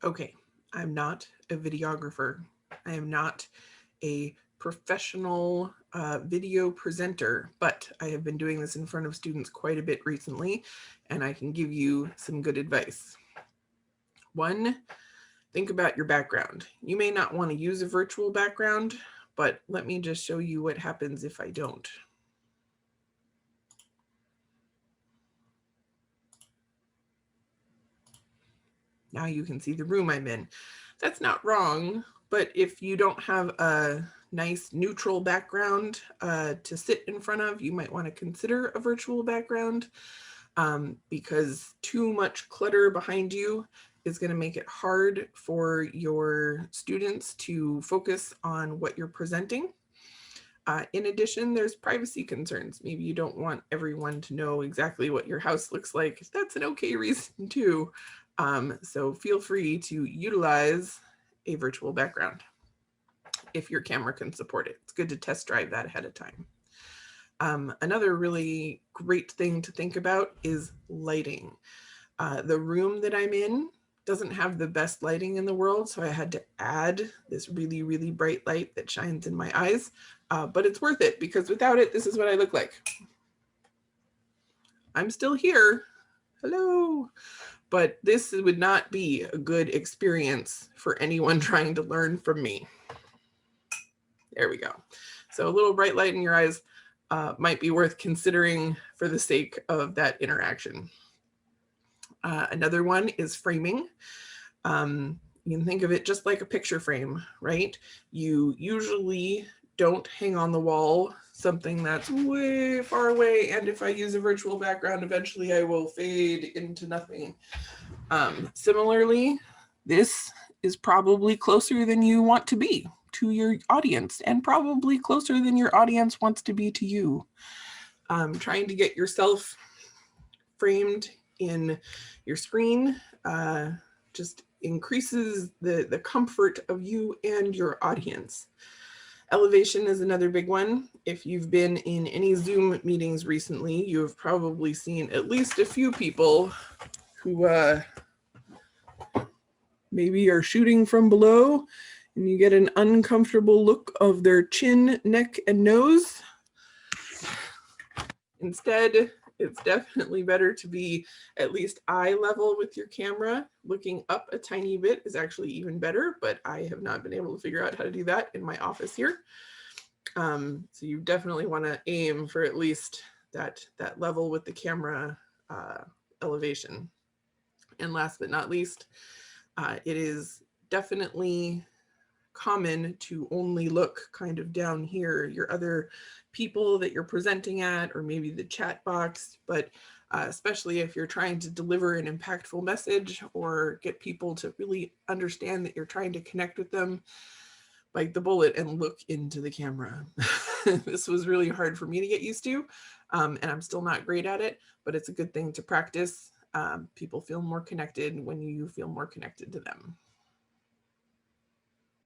Okay, I'm not a videographer. I am not a professional video presenter, but I have been doing this in front of students quite a bit recently, and I can give you some good advice. One, think about your background. You may not want to use a virtual background, but let me just show you what happens if I don't. Now you can see the room I'm in. That's not wrong, but if you don't have a nice neutral background to sit in front of, you might want to consider a virtual background because too much clutter behind you is going to make it hard for your students to focus on what you're presenting. In addition, there's privacy concerns. Maybe you don't want everyone to know exactly what your house looks like. That's an okay reason too. So feel free to utilize a virtual background if your camera can support it. It's good to test drive that ahead of time. Another really great thing to think about is lighting. The room that I'm in doesn't have the best lighting in the world, so I had to add this really, really bright light that shines in my eyes, but it's worth it because without it, this is what I look like. I'm still here. Hello. But this would not be a good experience for anyone trying to learn from me. There we go. So a little bright light in your eyes might be worth considering for the sake of that interaction. Another one is framing. You can think of it just like a picture frame, right? You usually don't hang on the wall something that's way far away, and if I use a virtual background, eventually I will fade into nothing. Similarly, this is probably closer than you want to be to your audience, and probably closer than your audience wants to be to you. Trying to get yourself framed in your screen just increases the comfort of you and your audience. Elevation is another big one. If you've been in any Zoom meetings recently, you have probably seen at least a few people who maybe are shooting from below and you get an uncomfortable look of their chin, neck, and nose. Instead, it's definitely better to be at least eye level with your camera. Looking up a tiny bit is actually even better, but I have not been able to figure out how to do that in my office here. So you definitely want to aim for at least that level with the camera elevation. And last but not least, it is definitely common to only look kind of down here, your other people that you're presenting at, or maybe the chat box, but especially if you're trying to deliver an impactful message or get people to really understand that you're trying to connect with them, bite the bullet and look into the camera. This was really hard for me to get used to, and I'm still not great at it, but it's a good thing to practice. People feel more connected when you feel more connected to them.